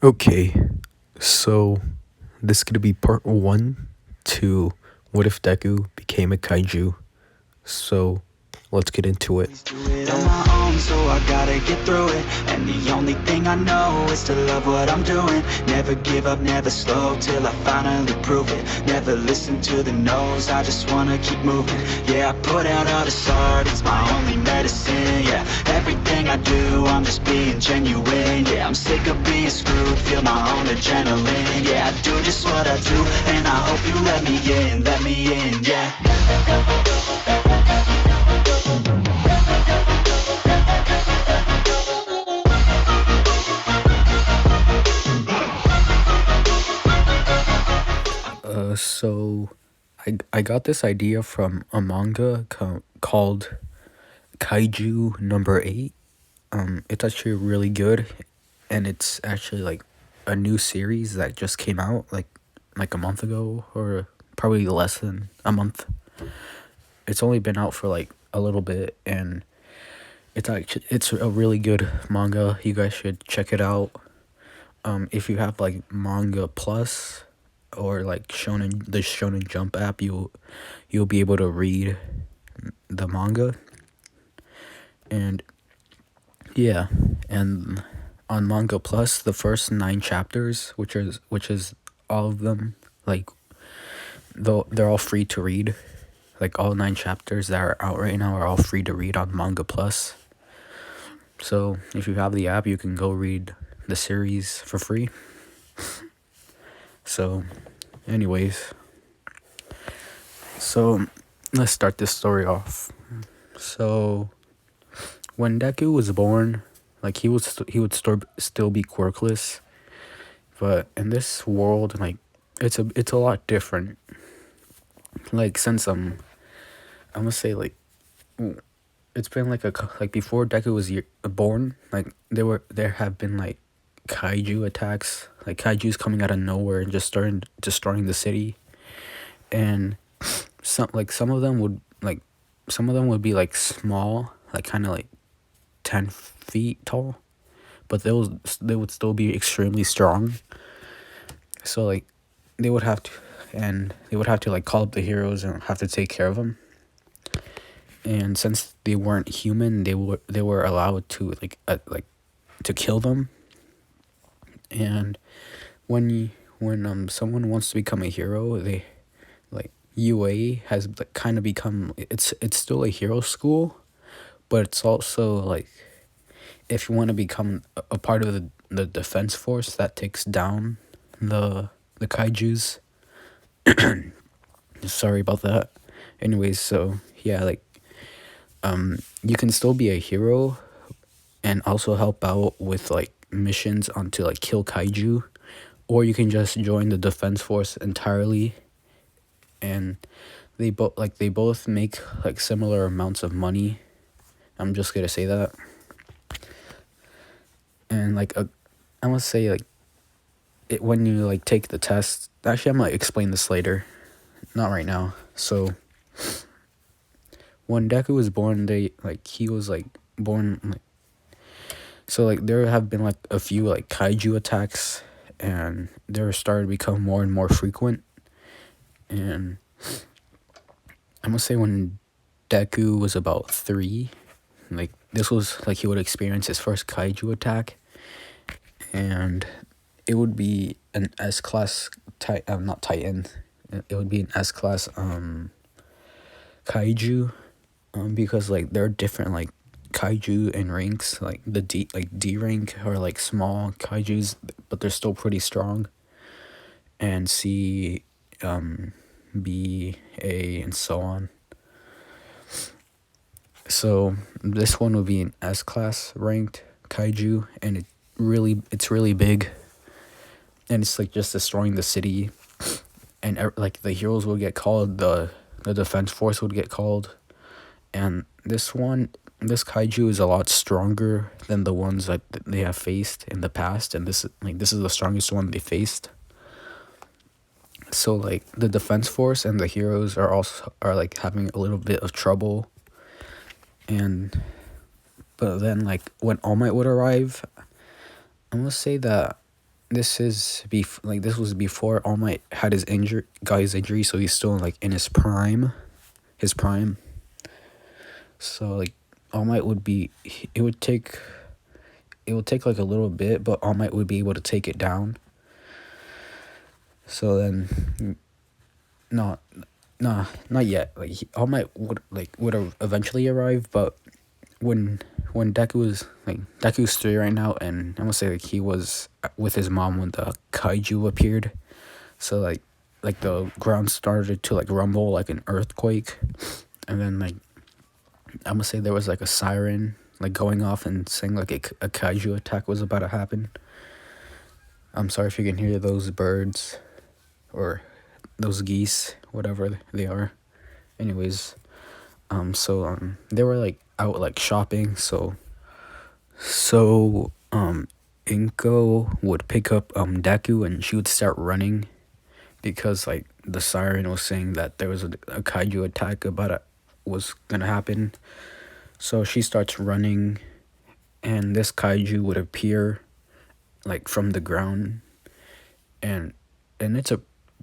Okay, so this is gonna be part one to what if Deku became a kaiju. So let's get into it. Do it on my own, so I gotta get through it. And the only thing I know is to love what I'm doing. Never give up, never slow, till I finally prove it. Never listen to the no's, I just wanna keep moving. Yeah, I put out all this art, it's my only medicine. Yeah, everything I do, I'm just being genuine. Yeah, I'm sick of being screwed, feel my own adrenaline. Yeah, I do just what I do, and I hope you let me in, yeah. So I got this idea from a manga called Kaiju number 8. It's actually really good, and it's actually like a new series that just came out like a month ago, or probably less than a month. It's only been out for like a little bit, and it's a really good manga. You guys should check it out. If you have like Manga Plus or like the Shonen Jump app, you'll be able to read the manga. And yeah, and on Manga Plus, the first 9 chapters, which is all of them, like though they're all free to read. Like all 9 chapters that are out right now are all free to read on Manga Plus. So if you have the app, you can go read the series for free. So anyways, so let's start this story off. So when Deku was born, like he would still be quirkless, but in this world, like it's a lot different. Like since I'm gonna say like it's been like like before Deku was born, like there have been like kaiju attacks, like kaiju's coming out of nowhere and just starting destroying the city. And some of them would be like small, like kind of like 10 feet tall, but they would still be extremely strong. So like they would have to like call up the heroes and have to take care of them. And since they weren't human, they were allowed to like to kill them. And when someone wants to become a hero, they like UA has like kind of become, it's still a hero school, but it's also like if you want to become a part of the defense force that takes down the kaijus. Sorry about that. Anyways, so yeah, like you can still be a hero and also help out with like missions onto like kill kaiju, or you can just join the defense force entirely. And they both make like similar amounts of money. I'm just gonna say that. And like I must say like when you like take the test, actually I'm gonna explain this later, not right now. So when Deku was born, he was like born like, so like there have been like a few like kaiju attacks, and they're starting to become more and more frequent. And I must say when Deku was about 3, like this was like he would experience his first kaiju attack, and it would be an S-class not Titan. It would be an S-class kaiju, because like there are different like kaiju in ranks. Like the D rank are like small kaijus, but they're still pretty strong. And C, B, A, and so on. So this one would be an S-class ranked kaiju, and it's really big, and it's like just destroying the city. And like the heroes would get called, the defense force would get called. And this kaiju is a lot stronger than the ones that they have faced in the past, and this is the strongest one they faced. So like the defense force and the heroes are like having a little bit of trouble. But then like when All Might would arrive, I'm gonna say that this was before All Might had got his injury, so he's still like in his prime, his prime. So like All Might would be, it would take like a little bit, but All Might would be able to take it down. So then, not not yet. Like All Might would have eventually arrive, but when Deku's 3 right now, and I'm gonna say like he was with his mom when the Kaiju appeared. So like the ground started to like rumble like an earthquake, and then like I'm gonna say there was like a siren like going off and saying like a Kaiju attack was about to happen. I'm sorry if you can hear those birds or those geese, whatever they are. Anyways, they were like out like shopping, so Inko would pick up Deku and she would start running because like the siren was saying that there was a kaiju attack was gonna happen. So she starts running, and this kaiju would appear like from the ground, and it's a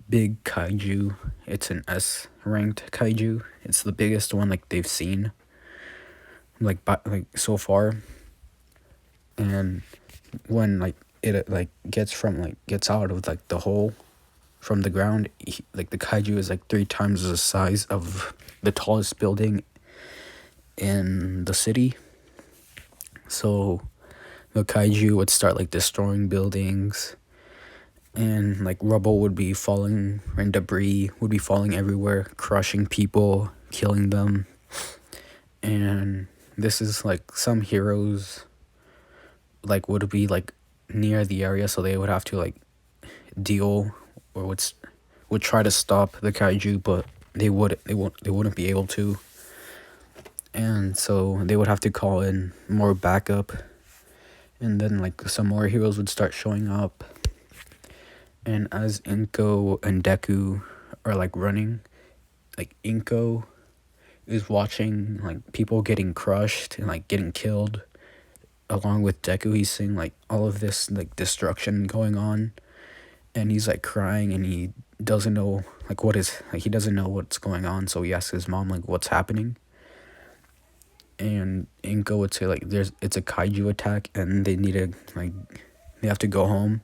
big kaiju. It's an S ranked kaiju. It's the biggest one like they've seen like so far. And when like it like gets out of like the hole from the ground, like the kaiju is like 3 times the size of the tallest building in the city. So the kaiju would start like destroying buildings, and like rubble would be falling and debris would be falling everywhere, crushing people, killing them. And this is like some heroes like would be like near the area, so they would have to like deal or would try to stop the kaiju, but they wouldn't be able to. And so they would have to call in more backup, and then like some more heroes would start showing up. And as Inko and Deku are like running, like Inko is watching like people getting crushed and like getting killed. Along with Deku, he's seeing like all of this like destruction going on, and he's like crying, and he doesn't know like he doesn't know what's going on. So he asks his mom like what's happening, and Inko would say like it's a kaiju attack and they have to go home.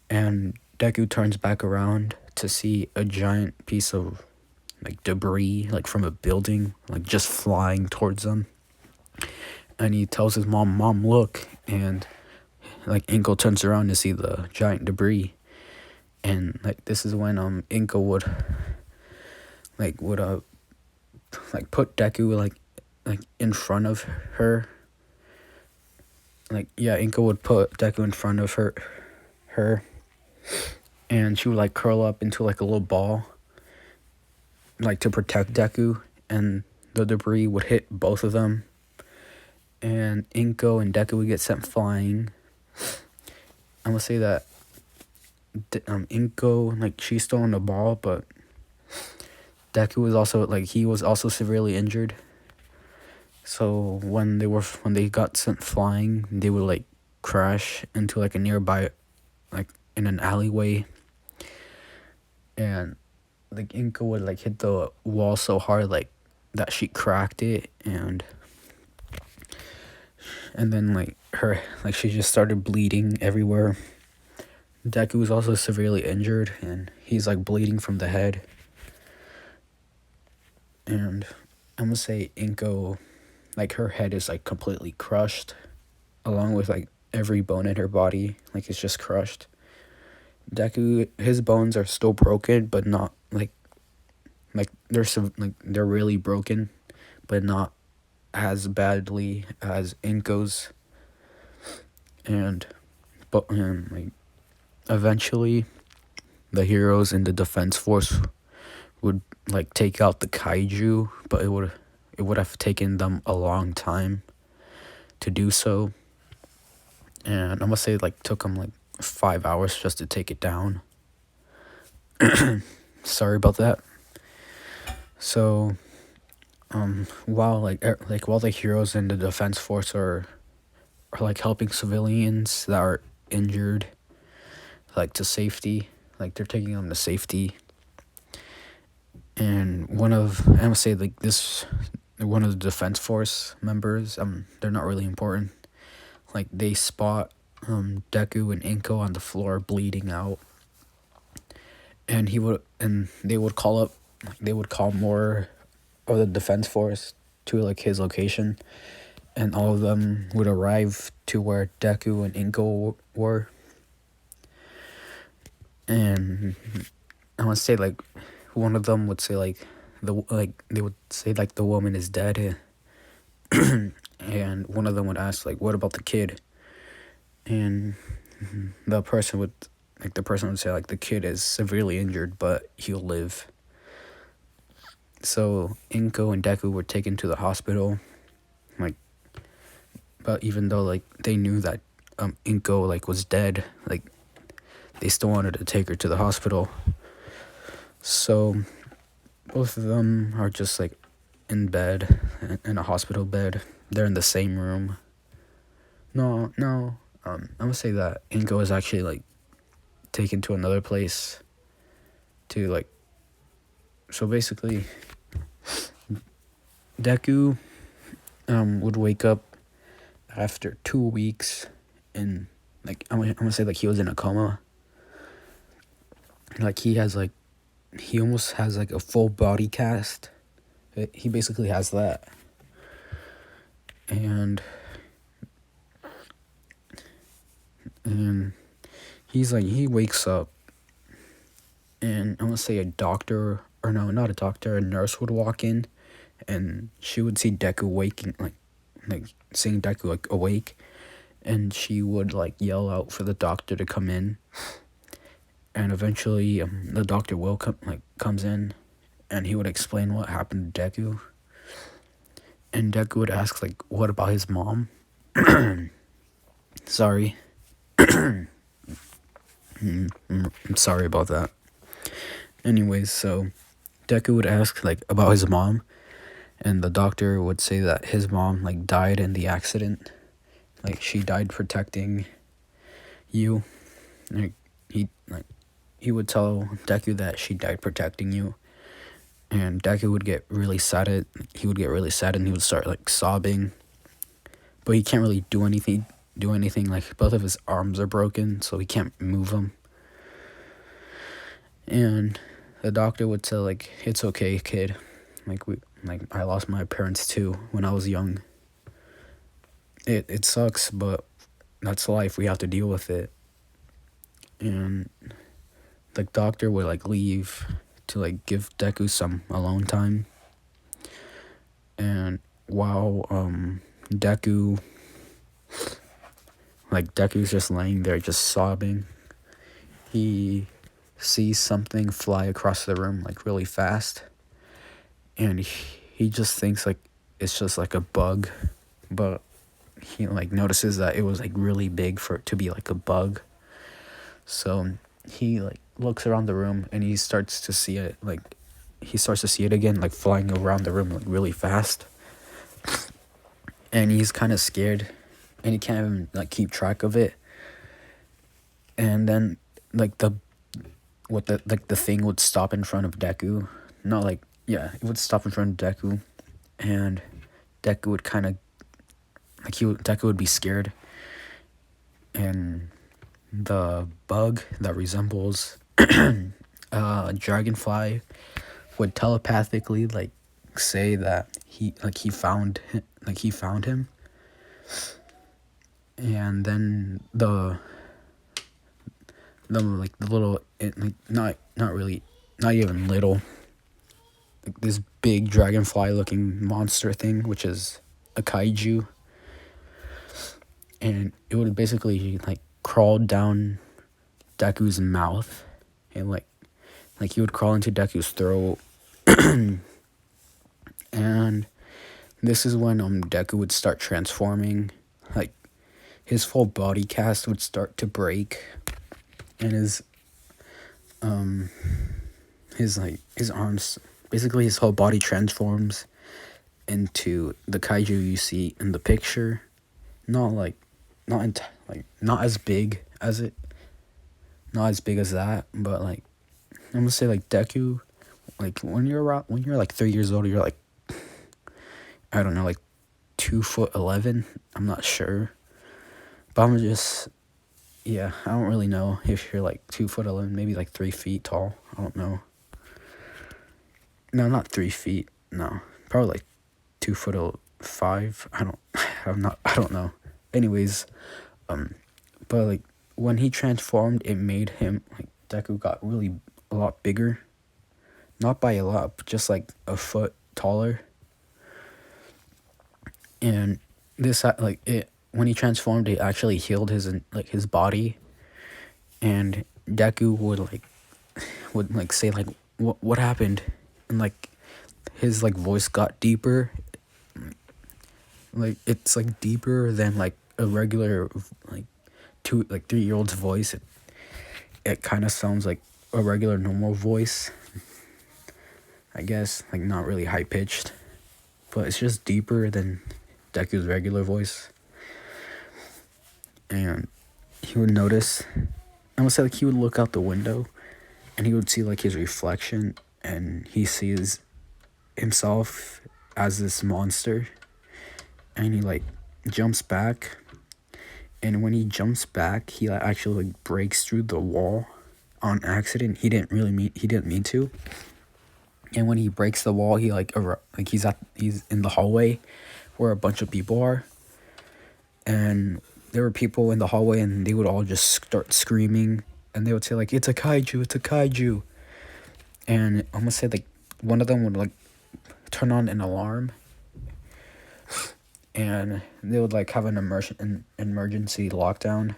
And Deku turns back around to see a giant piece of like debris like from a building like just flying towards them. And he tells his mom, look, and like Inko turns around to see the giant debris. And like this is when Inko would put Deku like in front of her. Like yeah, Inko would put Deku in front of her, and she would like curl up into like a little ball like to protect Deku, and the debris would hit both of them, and Inko and Deku would get sent flying. I'm gonna say that Inko, like, she's still on the ball, but Deku was also severely injured. So when they got sent flying, they would like crash into like a nearby, like in an alleyway, and like Inko would like hit the wall so hard like that she cracked it, and then like she just started bleeding everywhere. Deku was also severely injured, and he's like bleeding from the head. And I'm gonna say Inko, like, her head is like completely crushed, along with like every bone in her body, like it's just crushed. Deku, his bones are still broken, but not like they're really broken, but not as badly as Inko's. And like eventually the heroes in the defense force would like take out the kaiju, but it would have taken them a long time to do so. And I'm gonna say like took them like 5 hours just to take it down. Sorry about that. So while the heroes in the defense force are like helping civilians that are injured, like to safety. Like they're taking him to safety. And I'm gonna say like this, one of the defense force members. They're not really important. Like they spot Deku and Inko on the floor bleeding out, and they would call up, like, they would call more of the defense force to like his location, and all of them would arrive to where Deku and Inko were. And I want to say like one of them would say like they would say like the woman is dead, and one of them would ask like what about the kid, and the person would say like the kid is severely injured but he'll live. So Inko and Deku were taken to the hospital, like, but even though like they knew that Inko like was dead, like they still wanted to take her to the hospital. So both of them are just like in bed, in a hospital bed. They're in the same room. No, I'm gonna say that Inko is actually like taken to another place to like. So basically, Deku would wake up after 2 weeks, and like I'm gonna say like he was in a coma. Like he almost has like a full body cast. He basically has that, and he wakes up, and I'm gonna say a doctor, or no, not a doctor, a nurse would walk in, and she would see Deku waking, like seeing Deku like awake, and she would like yell out for the doctor to come in, and eventually the doctor comes in, and he would explain what happened to Deku, and Deku would ask like what about his mom. Sorry. I'm sorry about that. Anyways, so Deku would ask like about his mom, and the doctor would say that his mom like died in the accident. Like she died protecting you. Like he would tell Deku that she died protecting you. And Deku would get really sad and he would start like sobbing. But he can't really do anything, like both of his arms are broken, so he can't move them. And the doctor would say like, it's okay, kid. I lost my parents too when I was young. It sucks, but that's life. We have to deal with it. And the doctor would like leave to like give Deku some alone time. And while Deku's just laying there just sobbing, he sees something fly across the room like really fast, and he just thinks like it's just like a bug, but he like notices that it was like really big for it to be like a bug. So he like looks around the room and he starts to see it again, like flying around the room like really fast, and he's kind of scared and he can't even like keep track of it. And then like the thing would stop in front of Deku. It would stop in front of Deku, and Deku would kind of Deku would be scared, and the bug that resembles a dragonfly would telepathically like say that he found him, and then the little, not even little, like this big dragonfly looking monster thing, which is a kaiju, and it would basically like crawl down Deku's mouth, and like he would crawl into Deku's throat. And this is when Deku would start transforming. Like his full body cast would start to break, and his arms, basically his whole body transforms into the kaiju you see in the picture. Not as big as it, not as big as that, but like I'm gonna say like Deku, like when you're like 3 years old, you're like, I don't know, like 2'11". I'm not sure, but I'm just, yeah, I don't really know if you're like 2'11", maybe like 3 feet tall. I don't know. No, not 3 feet. No, probably like 2'5". I don't. I'm not. I don't know. Anyways, but like when he transformed, it made him like Deku got really a lot bigger. Not by a lot, but just like a foot taller. And this like it when he transformed, it actually healed his body. And Deku would like say like what happened, and like his like voice got deeper. Like it's like deeper than like a regular like 3-year-old's voice. It kind of sounds like a regular normal voice, I guess, like not really high pitched, but it's just deeper than Deku's regular voice. And he would notice, I would say like he would look out the window and he would see like his reflection, and he sees himself as this monster, and he like jumps back, and when he jumps back, he like, actually like breaks through the wall on accident. He didn't mean to. And when he breaks the wall, he like he's in the hallway where a bunch of people are, and there were people in the hallway, and they would all just start screaming, and they would say like, it's a kaiju, it's a kaiju. And I'm gonna say like one of them would like turn on an alarm, and they would like have an emergency lockdown,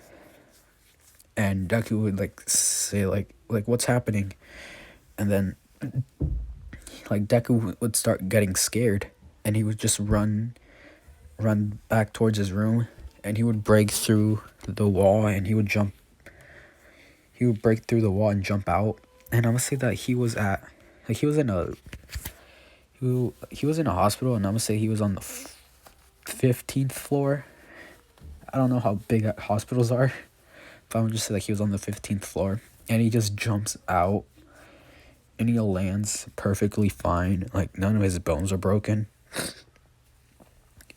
and Deku would like say like what's happening, and then like Deku would start getting scared, and he would just run back towards his room, and he would break through the wall, and he would break through the wall and jump out. And I'm gonna say that he was in a hospital, and I'm gonna say he was on the 15th floor. I don't know how big hospitals are, but I'm just say like he was on the 15th floor, and he just jumps out, and he lands perfectly fine. Like none of his bones are broken.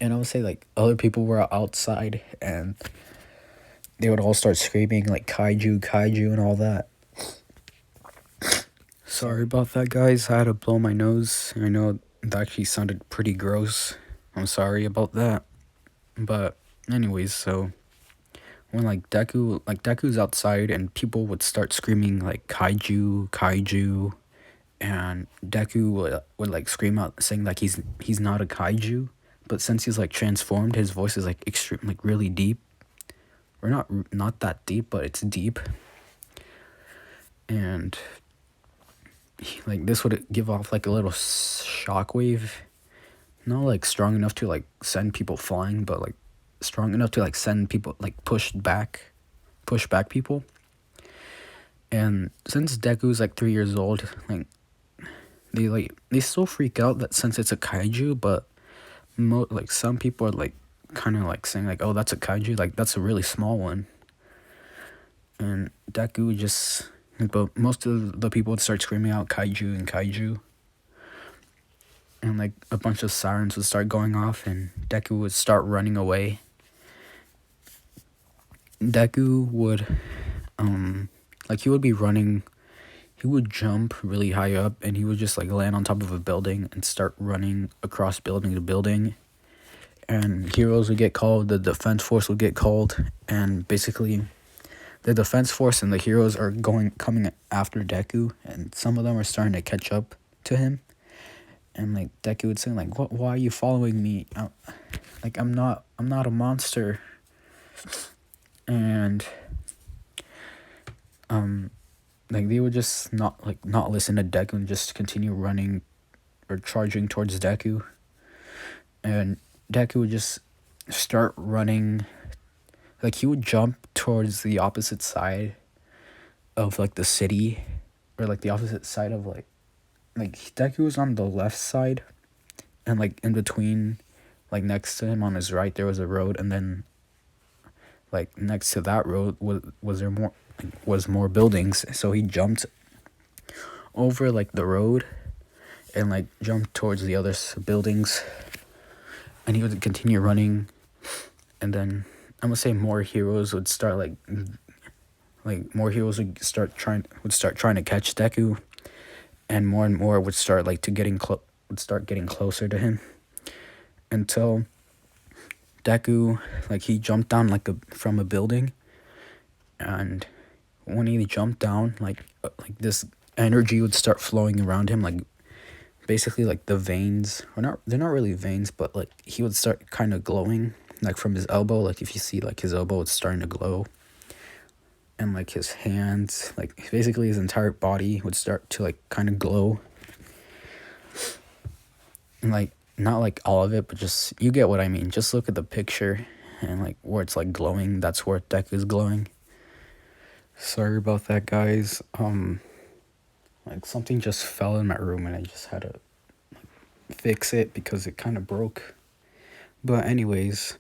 And I would say like other people were outside, and they would all start screaming like kaiju, kaiju, and all that. Sorry about that, guys. I had to blow my nose. I know that actually sounded pretty gross. I'm sorry about that. But anyways, so when Deku's outside, and people would start screaming like kaiju, kaiju, and Deku would like scream out saying like he's not a kaiju, but since he's like transformed, his voice is like extreme, like really deep. Or not that deep, but it's deep. And like this would give off like a little shockwave, not like strong enough to like send people flying, but like strong enough to like send people like push back people. And since Deku's like 3 years old, like they still freak out that since it's a kaiju, but like some people are like kind of like saying like, oh, that's a kaiju, like that's a really small one. And Deku just, but most of the people would start screaming out kaiju and kaiju, and like a bunch of sirens would start going off, and Deku would start running away. Deku would like he would be running, he would jump really high up, and he would just like land on top of a building and start running across building to building, and heroes would get called, the defense force would get called, and basically the defense force and the heroes are coming after Deku, and some of them are starting to catch up to him. And like Deku would say like, "What? Why are you following me? I'm not a monster." And like they would just not listen to Deku and just continue running or charging towards Deku. And Deku would just start running. Like he would jump towards the opposite side of like the city, or like the opposite side of like Deku was on the left side, and like in between, like next to him on his right there was a road, and then like next to that road was there was more buildings, so he jumped over like the road and like jumped towards the other buildings, and he would continue running, and then I'm gonna say more heroes would start more heroes would start trying to catch Deku, and more would start like to would start getting closer to him, until Deku, like, he jumped down from a building, and when he jumped down, like this energy would start flowing around him, like basically like the veins, or not, they're not really veins, but like he would start kind of glowing, like from his elbow, like if you see like his elbow, it's starting to glow, and like his hands, like basically his entire body would start to like kind of glow, and like not like all of it, but just, you get what I mean. Just look at the picture, and like where it's like glowing, that's where Deku's glowing. Sorry about that, guys. Like something just fell in my room and I just had to fix it because it kind of broke. But anyways,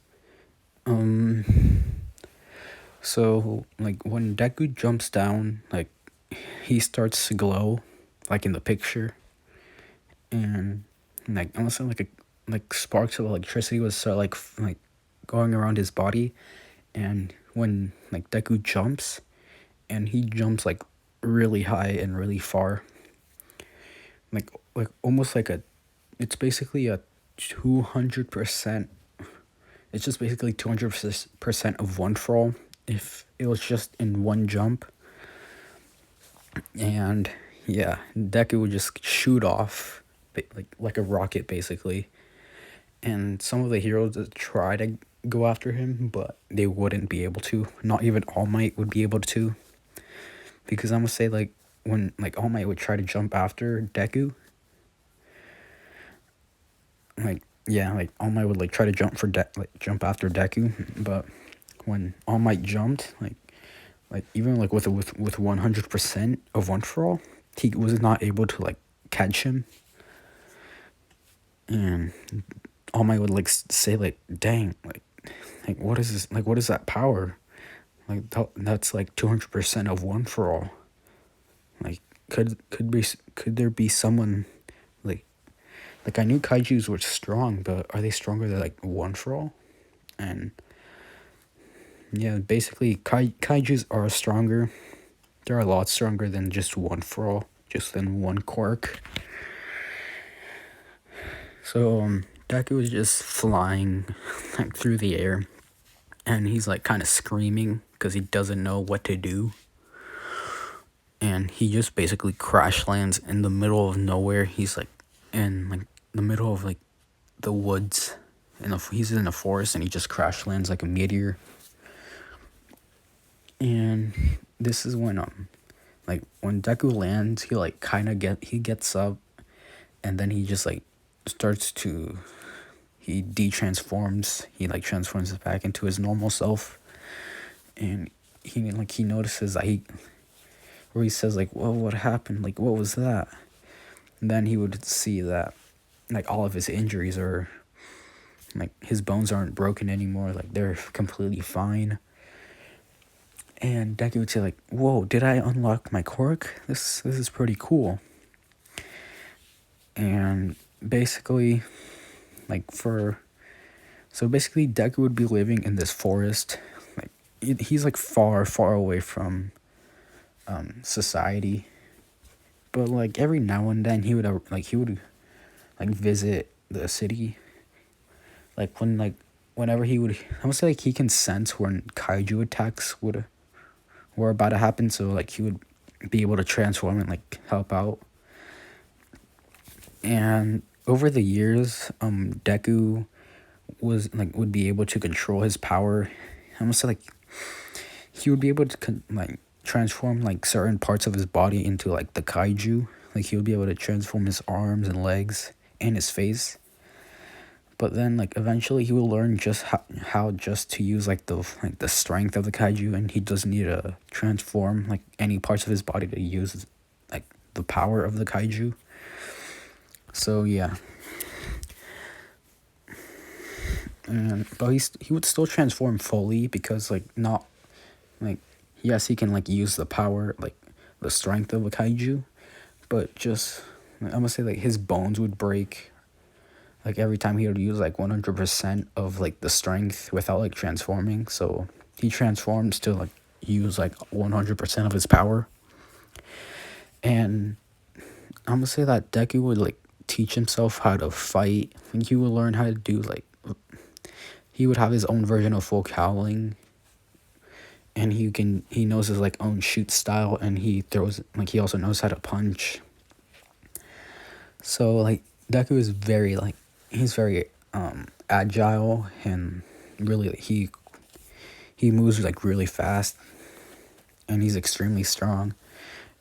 so like when Deku jumps down, like he starts to glow, like in the picture, and like almost like sparks of electricity would start like going around his body, and when like Deku jumps, and he jumps like really high and really far, like almost like it's basically a 200%. It's just basically 200% of one for all if it was just in one jump. And yeah, Deku would just shoot off like a rocket basically. And some of the heroes would try to go after him, but they wouldn't be able to. Not even All Might would be able to. Because I'm gonna say, like, when like All Might would try to jump after Deku, like, yeah, like All Might would like try to jump after Deku, but when All Might jumped, like even like with 100% of one for all, he was not able to like catch him, and All Might would like say like, "Dang, like what is this? Like what is that power? Like that's like 200% of one for all. Like could there be someone like I knew kaijus were strong, but are they stronger than like one for all?" And yeah, basically kaijus are stronger. They're a lot stronger than just one for all, just than one quirk. So Deku was just flying like through the air, and he's like kind of screaming because he doesn't know what to do. And he just basically crash lands in the middle of nowhere. He's like in like the middle of like the woods, and he's in a forest, and he just crash lands like a meteor. And this is when like when Deku lands, he like kind of gets up, and then he just like starts to he de-transforms. He like transforms back into his normal self, and he notices that where he says like, "Well, what happened? Like, what was that?" And then he would see that like all of his injuries are like his bones aren't broken anymore. Like they're completely fine. And Deku would say like, "Whoa, did I unlock my quirk? This is pretty cool." And basically, basically Deku would be living in this forest. Like he's like far away from society. But like every now and then he would visit the city. Like whenever he would, I would say like he can sense when kaiju attacks were about to happen, so like he would be able to transform and like help out. And over the years, Deku would be able to control his power. I must say like he would be able to transform like certain parts of his body into like the kaiju. Like he would be able to transform his arms and legs and his face. But then like eventually he will learn just how just to use like the strength of the kaiju, and he doesn't need to transform like any parts of his body to use like the power of the kaiju. So yeah. But he would still transform fully, because like not like yes, he can like use the power, like the strength of a kaiju, but just I'm gonna say like his bones would break like every time he would use like 100% of like the strength without like transforming. So he transforms to like use like 100% of his power. And I'm gonna say that Deku would like teach himself how to fight. And he would learn how to do like he would have his own version of folk howling. And he knows his like own shoot style, and he throws like he also knows how to punch. So like Deku is very like he's very agile, and really he moves like really fast, and he's extremely strong.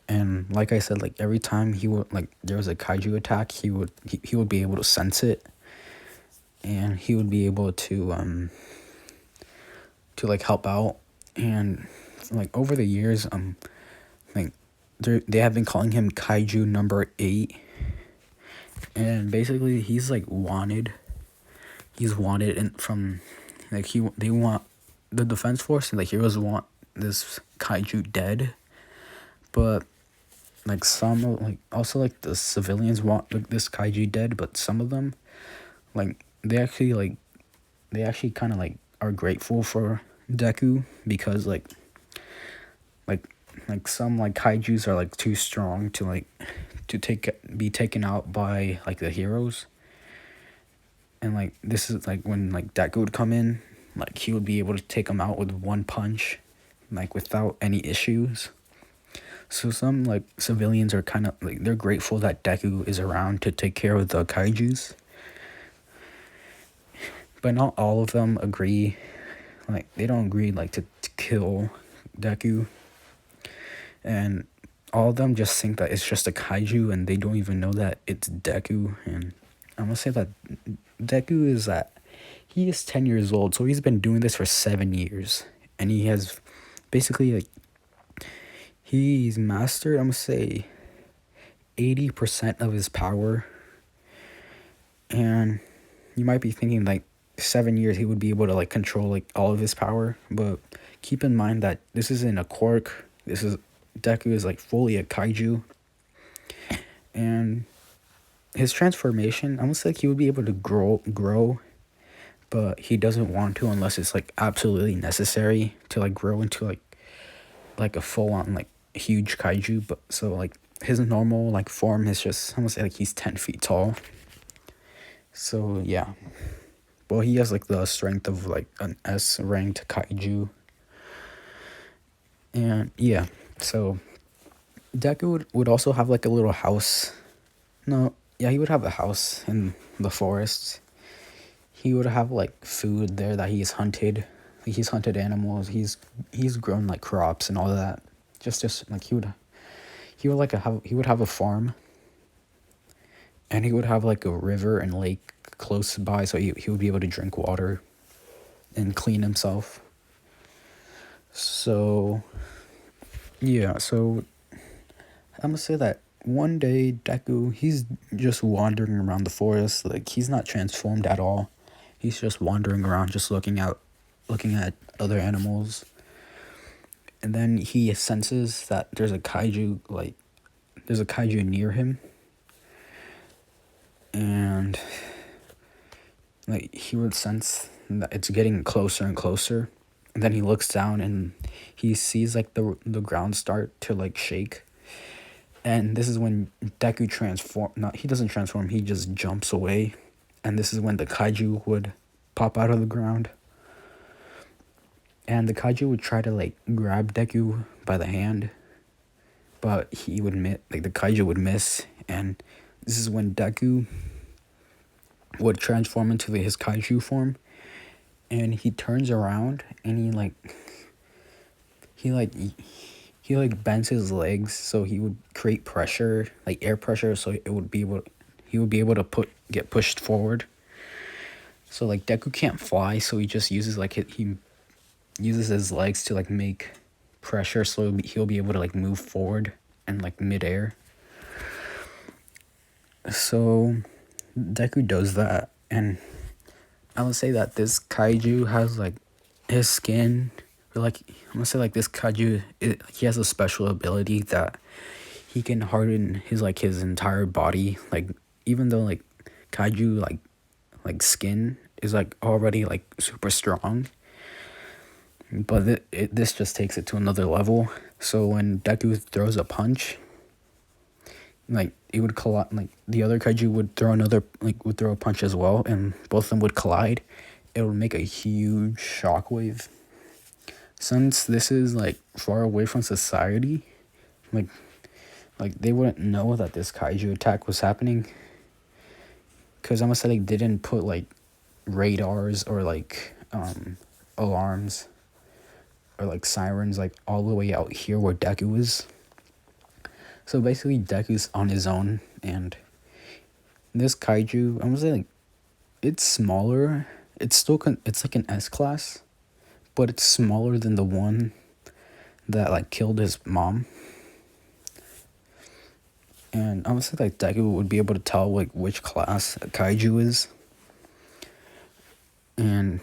And like I said, like every time he would like there was a kaiju attack, he would be able to sense it, and he would be able to like help out. And like over the years like they have been calling him Kaiju number 8, and basically he's like wanted. He's wanted in from like they want the defense force and the heroes want this kaiju dead, but like some like also like the civilians want like, this kaiju dead, but some of them like they actually kind of like are grateful for Deku, because like some like kaijus are like too strong to like to be taken out by like the heroes. And like this is like when like Deku would come in, like he would be able to take them out with one punch, like without any issues. So some like civilians are kind of like they're grateful that Deku is around to take care of the kaijus. But not all of them agree. Like they don't agree like to kill Deku. And all of them just think that it's just a kaiju, and they don't even know that it's Deku. And I'm gonna say that Deku is that he is 10 years old, so he's been doing this for 7 years, and he has basically like he's mastered, I'm gonna say 80% of his power. And you might be thinking like 7 years he would be able to like control like all of his power, but keep in mind that this isn't a quirk. This is Deku is like fully a kaiju. And his transformation, I'm gonna say like he would be able to grow, but he doesn't want to unless it's like absolutely necessary to like grow into like a full on like huge kaiju. But so like his normal like form is just I'm gonna say like he's 10 feet tall. So yeah. Well, he has like the strength of like an S ranked kaiju. And yeah, so Deku would also have like a little house. No, yeah, he would have a house in the forest. He would have like food there that he's hunted. He's hunted animals. He's grown like crops and all of that. Just like he would have a farm. And he would have like a river and lake close by, so he would be able to drink water and clean himself. So yeah, so I'm gonna say that one day Deku, he's just wandering around the forest, like he's not transformed at all. He's just wandering around, just looking at other animals. And then he senses that there's a kaiju near him. And like he would sense that it's getting closer and closer. And then he looks down and he sees like the ground start to like shake. And this is when Deku he doesn't transform, he just jumps away. And this is when the kaiju would pop out of the ground. And the kaiju would try to like grab Deku by the hand, but he would the kaiju would miss. And this is when Deku would transform into his kaiju form, and he turns around and he bends his legs so he would create pressure, like air pressure, so he would be able to get pushed forward. So like Deku can't fly, so he just uses he uses his legs to like make pressure, so he'll be able to like move forward and like midair. So Deku does that, and I would say that this kaiju has like his skin But like I'm gonna say like this kaiju, he has a special ability that he can harden his entire body. Like even though like kaiju skin is like already like super strong, but this just takes it to another level. So when Deku throws a punch, like it would collide. Like the other kaiju would throw a punch as well, and both of them would collide. It would make a huge shockwave. Since this is like far away from society, like they wouldn't know that this kaiju attack was happening. Cause I'm gonna say like they didn't put like radars or like alarms or like sirens like all the way out here where Deku is. So basically Deku's on his own, and this kaiju, I'm gonna say like it's smaller. It's still it's like an S class, but it's smaller than the one that like killed his mom. And I'm gonna say like Deku would be able to tell like which class a kaiju is. And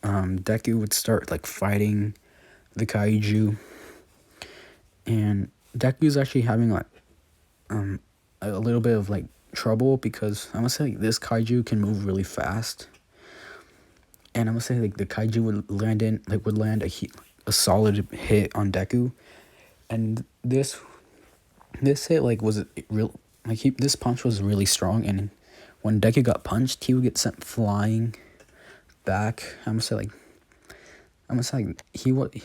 Deku would start like fighting the kaiju, and Deku's actually having like a little bit of like trouble because I'm gonna say like this kaiju can move really fast, and I'm gonna say like the kaiju would land a solid hit on Deku, and this hit like was real like this punch was really strong, and when Deku got punched, he would get sent flying back. I'm gonna say like he would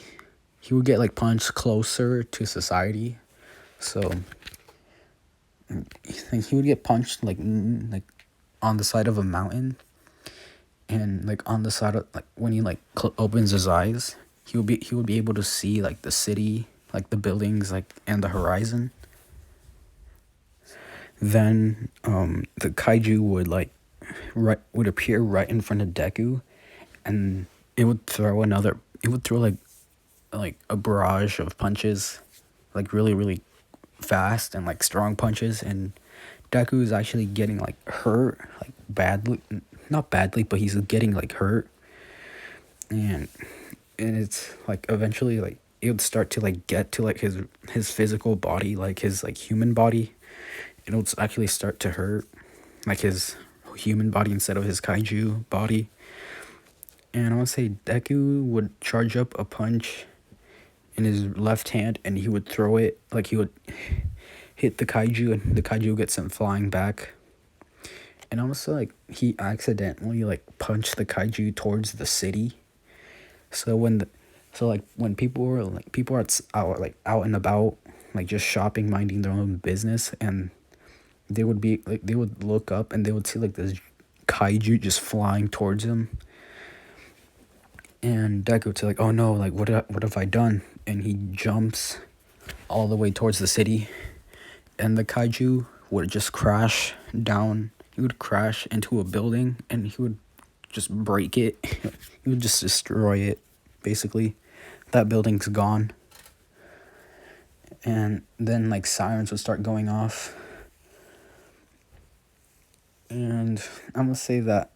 get like punched closer to society, so he would get punched like on the side of a mountain, and like on the side of like when he like opens his eyes, he would be able to see like the city, like the buildings, like and the horizon. Then the kaiju would appear right in front of Deku, and it would throw like a barrage of punches, like really really fast and like strong punches, and Deku is actually getting like hurt, like badly, not badly, but he's getting like hurt, and it's like eventually like it would start to like get to like his physical body, like his like human body. It'll actually start to hurt, like his human body instead of his kaiju body. And I want to say Deku would charge up a punch in his left hand, and he would throw it, like he would hit the kaiju, and the kaiju would get sent flying back. And almost like he accidentally like punched the kaiju towards the city. So when people are out and about, like just shopping, minding their own business, and they would look up and they would see like this kaiju just flying towards him. And Deku would say like, "Oh no, like what have I done?" And he jumps all the way towards the city, and the kaiju would just crash down. He would crash into a building, and he would just break it. He would just destroy it, basically. That building's gone. And then like sirens would start going off. And I'm gonna say that,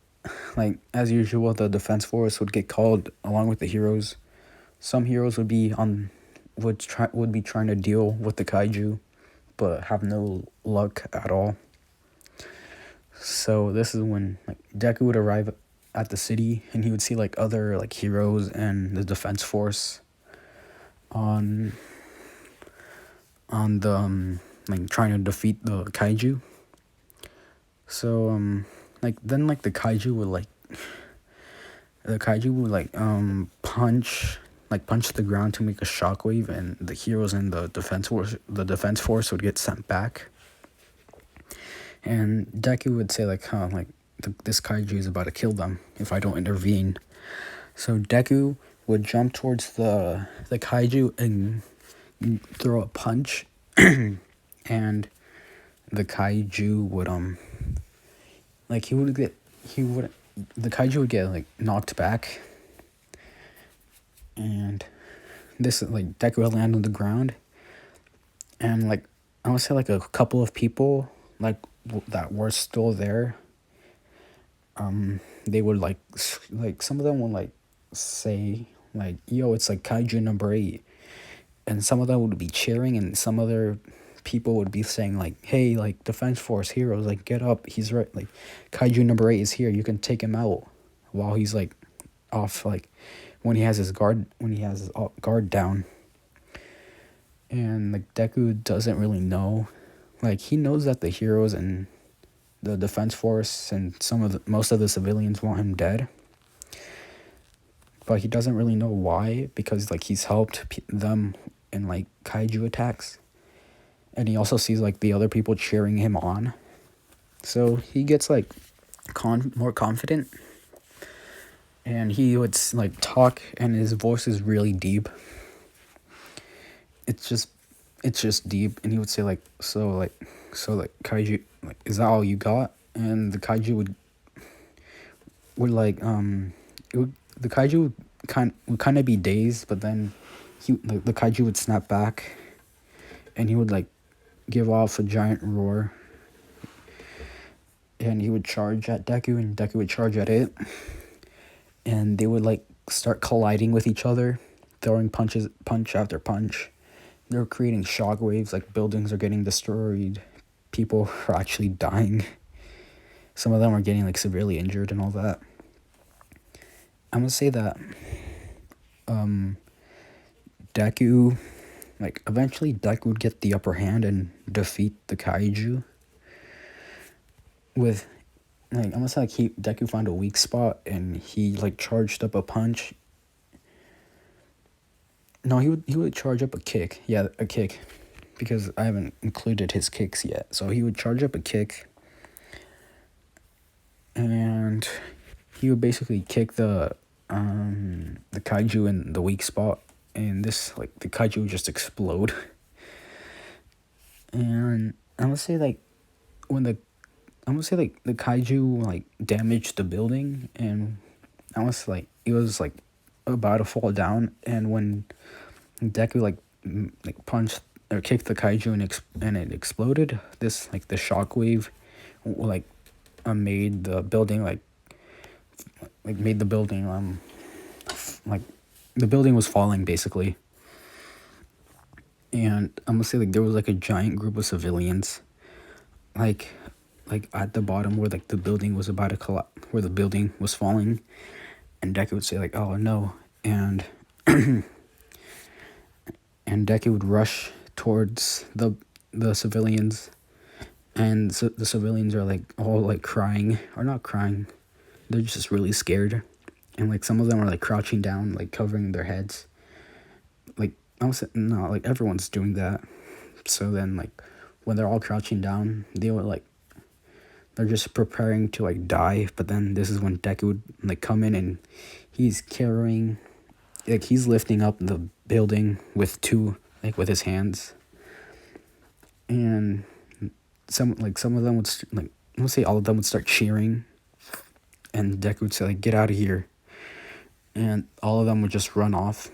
like as usual, the defense force would get called along with the heroes. Some heroes would be trying to deal with the kaiju, but have no luck at all. So this is when like Deku would arrive at the city, and he would see like other like heroes and the defense force on the like trying to defeat the kaiju. So like then like the kaiju would punch the ground to make a shockwave, and the heroes and the defense force would get sent back. And Deku would say like, this kaiju is about to kill them if I don't intervene. So Deku would jump towards the kaiju and throw a punch, and the kaiju would the kaiju would get like knocked back, and this like Deku would land on the ground, and like I would say like a couple of people like that were still there, they would like some of them would like say like, yo, it's like Kaiju number 8. And some of them would be cheering, and some other people would be saying, like, hey, like, Defense Force heroes, like, get up, he's right, like, Kaiju number 8 is here, you can take him out, while he's, like, off, like, when he has his guard down. And, like, Deku doesn't really know. Like, he knows that the heroes and the Defense Force and most of the civilians want him dead, but he doesn't really know why, because, like, he's helped them in, like, Kaiju attacks. And he also sees, like, the other people cheering him on. So he gets, like, more confident. And he would, like, talk, and his voice is really deep. It's just deep. And he would say, like, so, Kaiju, like, is that all you got? And the Kaiju would like, the Kaiju would kind of be dazed, but then the Kaiju would snap back, and he would, like, give off a giant roar, and he would charge at Deku, and Deku would charge at it, and they would, like, start colliding with each other, throwing punch after punch. They're creating shockwaves, like, buildings are getting destroyed, people are actually dying, some of them are getting, like, severely injured and all that. I'm gonna say that Deku, like, eventually Deku would get the upper hand and defeat the Kaiju with, like, I'm gonna say, like, Deku found a weak spot, and he, like, charged up a punch. No, he would charge up a kick. Yeah, a kick, because I haven't included his kicks yet. So he would charge up a kick, and he would basically kick the Kaiju in the weak spot, and this, like, the Kaiju would just explode. And I'm gonna say, like, the Kaiju, like, damaged the building, and I was like, it was, like, about to fall down, and when Deku, like, punched or kicked the Kaiju and it exploded, this, like, the shockwave, like, made the building, like, the building was falling, basically. And I'm gonna say, like, there was, like, a giant group of civilians, like at the bottom where, like, the building was about to collapse, where the building was falling, and Deku would say, like, oh no, and and Deku would rush towards the civilians, and so the civilians are, like, all, like, crying, or not crying, they're just really scared, and, like, some of them are, like, crouching down, like, covering their heads, like, I was no, like, everyone's doing that. So then, like, when they're all crouching down, they're just preparing to, like, die, but then this is when Deku would, like, come in, and he's carrying, like, he's lifting up the building with with his hands, and some of them would, like, let's say all of them would start cheering, and Deku would say, like, get out of here, and all of them would just run off,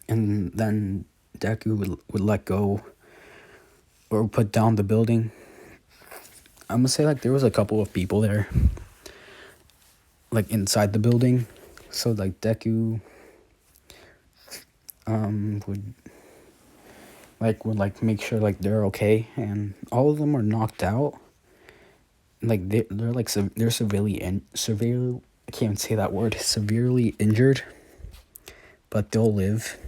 and then Deku would let go or put down the building. I'm gonna say, like, there was a couple of people there, like, inside the building, so, like, Deku would make sure, like, they're okay, and all of them are knocked out, like, they're like, they're severely I can't even say that word, severely injured, but they'll live.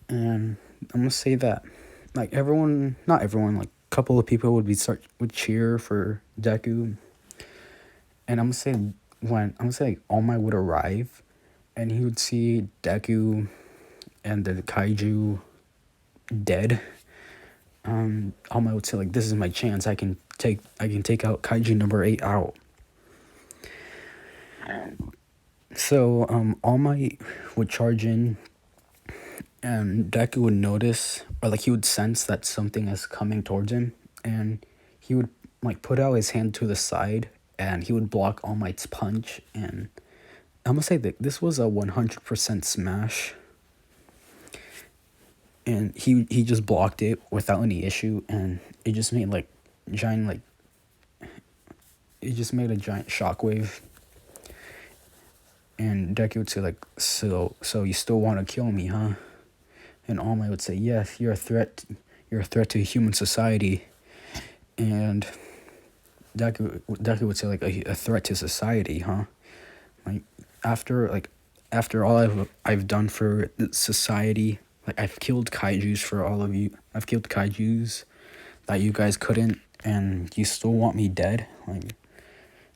And I'm gonna say that, like, not everyone, like, a couple of people would cheer for Deku, and I'm gonna say, like, All Might would arrive, and he would see Deku and the Kaiju dead. All Might would say, like, this is my chance, I can take out Kaiju number 8 out. So All Might would charge in, and Deku would notice, or, like, he would sense that something is coming towards him, and he would, like, put out his hand to the side, and he would block All Might's punch, and I'm gonna say that this was a 100% smash, and he just blocked it without any issue, and it just made, like, a giant shockwave, And Deku would say like, so you still want to kill me, huh? And All Might would say, yes, you're a threat. You're a threat to human society. And Deku would say like, a threat to society, huh? Like after all I've done for society, like I've killed kaijus for all of you. I've killed kaijus that you guys couldn't, and you still want me dead. Like,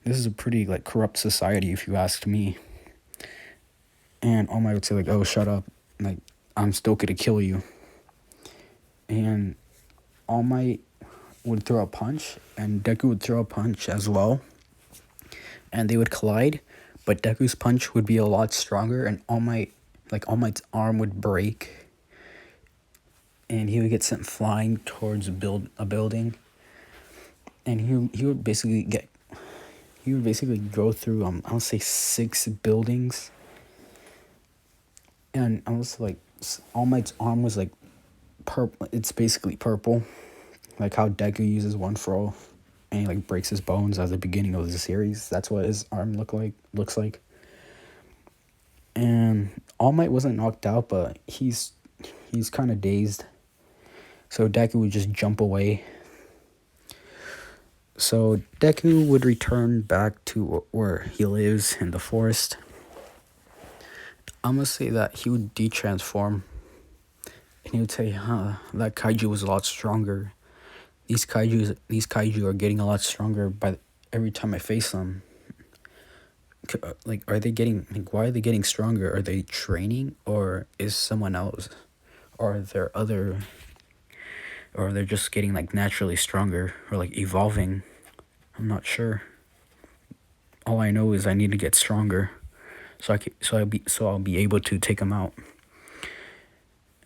this is a pretty like corrupt society, if you asked me. And All Might would say like, oh, shut up, like I'm still gonna kill you. And All Might would throw a punch, and Deku would throw a punch as well, and they would collide. But Deku's punch would be a lot stronger, and All Might's arm would break, and he would get sent flying towards a building. And he would basically go through I'll say 6 buildings. And I was like, All Might's arm was like purple. It's basically purple, like how Deku uses One for All, and he like breaks his bones at the beginning of the series. That's what his arm looks like. And All Might wasn't knocked out, but he's kind of dazed. So Deku would just jump away. So Deku would return back to where he lives in the forest. I'm gonna say that he would de-transform, and he would say, that kaiju was a lot stronger. These kaiju are getting a lot stronger by every time I face them. Like, why are they getting stronger? Are they training, or is someone else, or they're just getting like naturally stronger, or like evolving? I'm not sure. All I know is I need to get stronger, so I'll be able to take them out.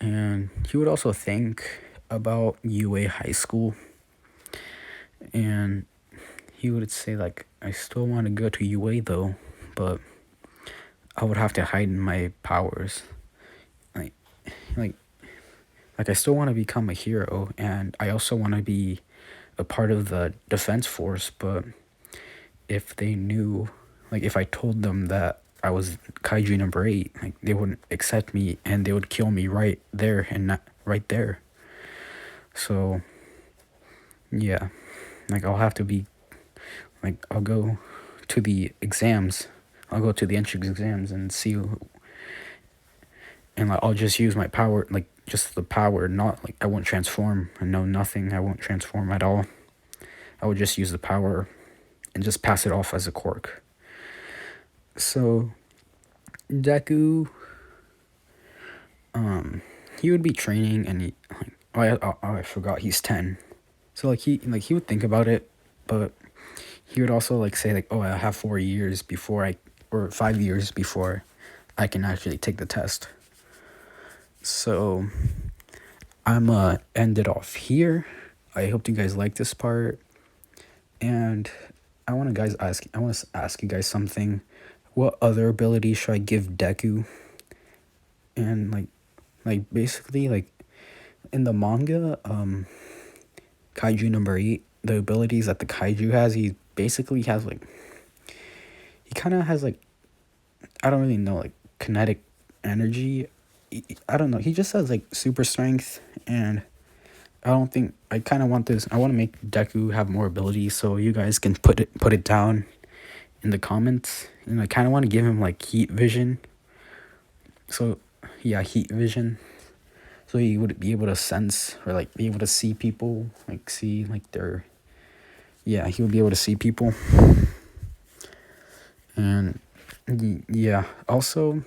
And he would also think about UA High School, and he would say like, I still want to go to UA though, but I would have to hide my powers. Like I still want to become a hero, and I also want to be a part of the defense force, but if they knew, like if I told them that I was Kaiju number 8, like they wouldn't accept me, and they would kill me right there and not right there. So yeah, like I'll have to be, like I'll go to the exams. I'll go to the entrance exams and see, and like I'll just use my power, like just the power, not like I won't transform. I know nothing. I won't transform at all. I would just use the power and just pass it off as a quirk. So Deku, he would be training, and I forgot he's 10. So like he would think about it, but he would also like say like, oh, I have 4 years or 5 years before I can actually take the test. So I'm end it off here. I hope you guys like this part, and I want to ask you guys something. What other ability should I give Deku? And like basically, like in the manga, Kaiju number 8, the abilities that the Kaiju has, he basically has like, he kind of has like, I don't really know, like kinetic energy. I don't know. He just has like super strength, and I want to make Deku have more abilities, so you guys can put it down in the comments. And I kind of want to give him like heat vision. So yeah, heat vision. So he would be able to sense, or like be able to see people, like see like their, yeah, he would be able to see people. And yeah, also,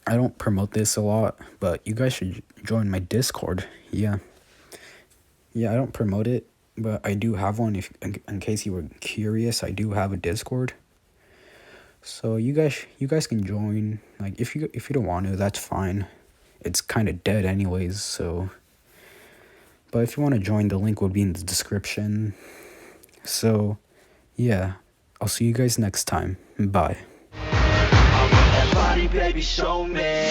I don't promote this a lot, but you guys should join my Discord. Yeah, I don't promote it, but I do have one. If in case you were curious, I do have a Discord. So you guys can join. Like if you don't want to, that's fine. It's kind of dead anyways. So, but if you want to join, the link would be in the description. So, yeah, I'll see you guys next time. Bye. That body, baby, show me.